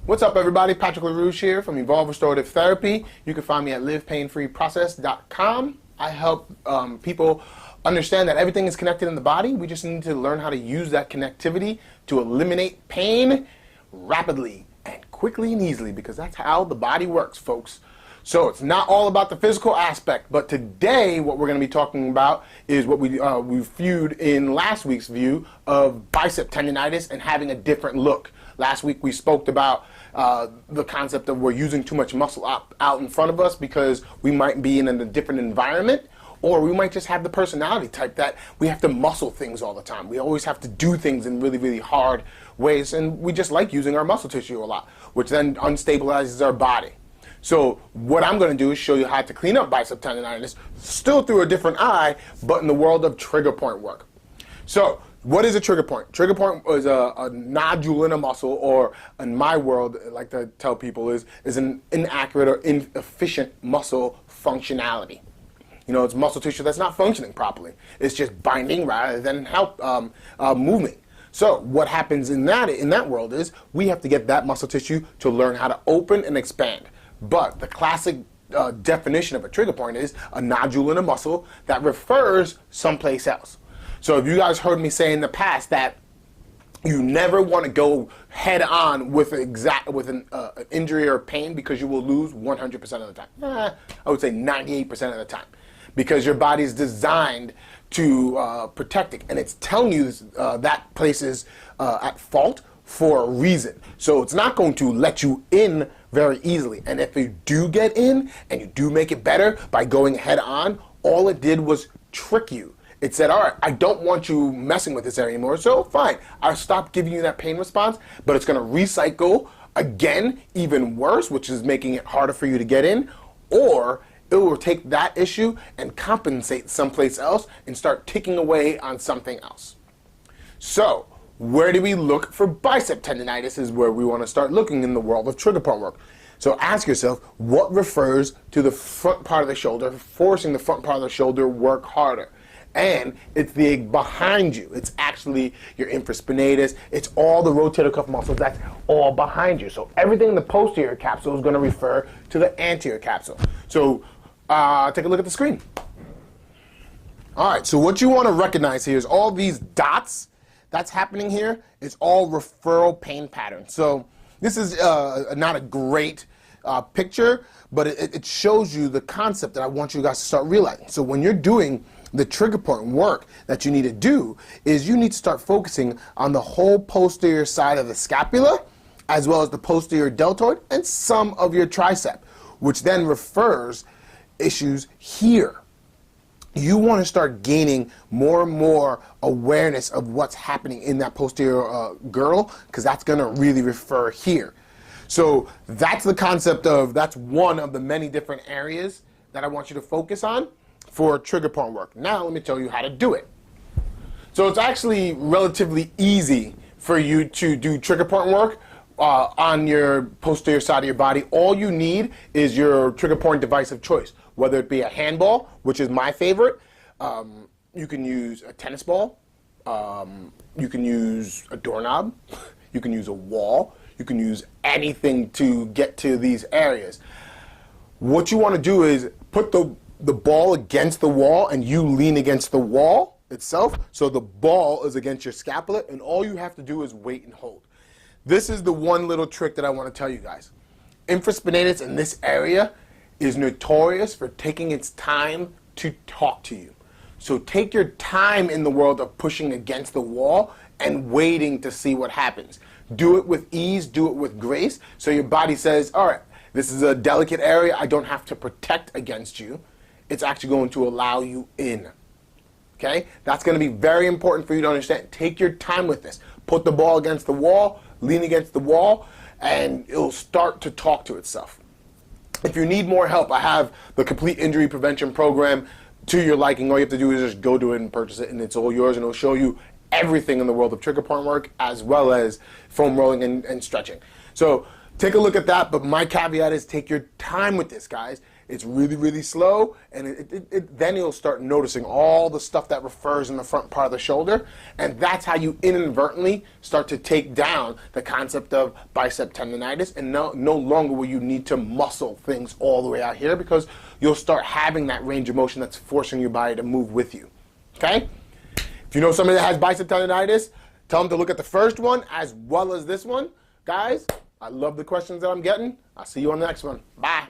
What's up, everybody? Patrick LaRouche here from Evolve Restorative Therapy. You can find me at livepainfreeprocess.com. I help people understand that everything is connected in the body. We just need to learn how to use that connectivity to eliminate pain rapidly and quickly and easily, because that's how the body works, folks. So it's not all about the physical aspect, but today what we're going to be talking about is what we viewed in last week's view of bicep tendinitis and having a different look. Last week we spoke about the concept of we're using too much muscle out in front of us because we might be in a different environment, or we might just have the personality type that we have to muscle things all the time. We always have to do things in really, really hard ways, and we just like using our muscle tissue a lot, which then unstabilizes our body. So what I'm going to do is show you how to clean up bicep tendinitis, still through a different eye, but in the world of trigger point work. So what is a trigger point? Trigger point is a nodule in a muscle, or in my world, I like to tell people, is an inaccurate or inefficient muscle functionality. You know, it's muscle tissue that's not functioning properly. It's just binding rather than moving. So what happens in that world is we have to get that muscle tissue to learn how to open and expand. But the classic definition of a trigger point is a nodule in a muscle that refers someplace else. So if you guys heard me say in the past that you never want to go head on with an injury or pain, because you will lose 100% of the time. I would say 98% of the time, because your body is designed to protect it, and it's telling you that place is at fault for a reason. So it's not going to let you in very easily. And if you do get in and you do make it better by going head on, all it did was trick you. It said, all right, I don't want you messing with this area anymore, so fine, I'll stop giving you that pain response, but it's going to recycle again, even worse, which is making it harder for you to get in, or it will take that issue and compensate someplace else and start ticking away on something else. So where do we look for bicep tendinitis is where we want to start looking in the world of trigger point work. So ask yourself, what refers to the front part of the shoulder, forcing the front part of the shoulder work harder? And it's the behind you. It's actually your infraspinatus. It's all the rotator cuff muscles. That's all behind you. So everything in the posterior capsule is going to refer to the anterior capsule. So take a look at the screen. All right, so what you want to recognize here is all these dots that's happening here is all referral pain patterns. So this is not a great picture, but it shows you the concept that I want you guys to start realizing. So when you're doing the trigger point work that you need to do is you need to start focusing on the whole posterior side of the scapula, as well as the posterior deltoid and some of your tricep, which then refers issues here. You want to start gaining more and more awareness of what's happening in that posterior girdle, because that's going to really refer here. So that's the concept of, that's one of the many different areas that I want you to focus on for trigger point work. Now let me tell you how to do it. So it's actually relatively easy for you to do trigger point work on your posterior side of your body. All you need is your trigger point device of choice, whether it be a handball, which is my favorite. You can use a tennis ball. You can use a doorknob. You can use a wall. You can use anything to get to these areas. What you want to do is put the ball against the wall, and you lean against the wall itself, so the ball is against your scapula, and all you have to do is wait and hold. This is the one little trick that I want to tell you guys. Infraspinatus in this area is notorious for taking its time to talk to you. So take your time in the world of pushing against the wall and waiting to see what happens. Do it with ease, do it with grace, so your body says, all right, this is a delicate area, I don't have to protect against you. It's actually going to allow you in. Okay? That's going to be very important for you to understand. Take your time with this. Put the ball against the wall, lean against the wall, and it'll start to talk to itself. If you need more help, I have the complete injury prevention program to your liking. All you have to do is just go to it and purchase it, and it's all yours, and it'll show you everything in the world of trigger point work, as well as foam rolling and stretching. So take a look at that, but my caveat is take your time with this, guys. It's really, really slow, and then you'll start noticing all the stuff that refers in the front part of the shoulder, and that's how you inadvertently start to take down the concept of bicep tendinitis, and no longer will you need to muscle things all the way out here, because you'll start having that range of motion that's forcing your body to move with you, okay? If you know somebody that has bicep tendinitis, tell them to look at the first one as well as this one. Guys, I love the questions that I'm getting. I'll see you on the next one. Bye.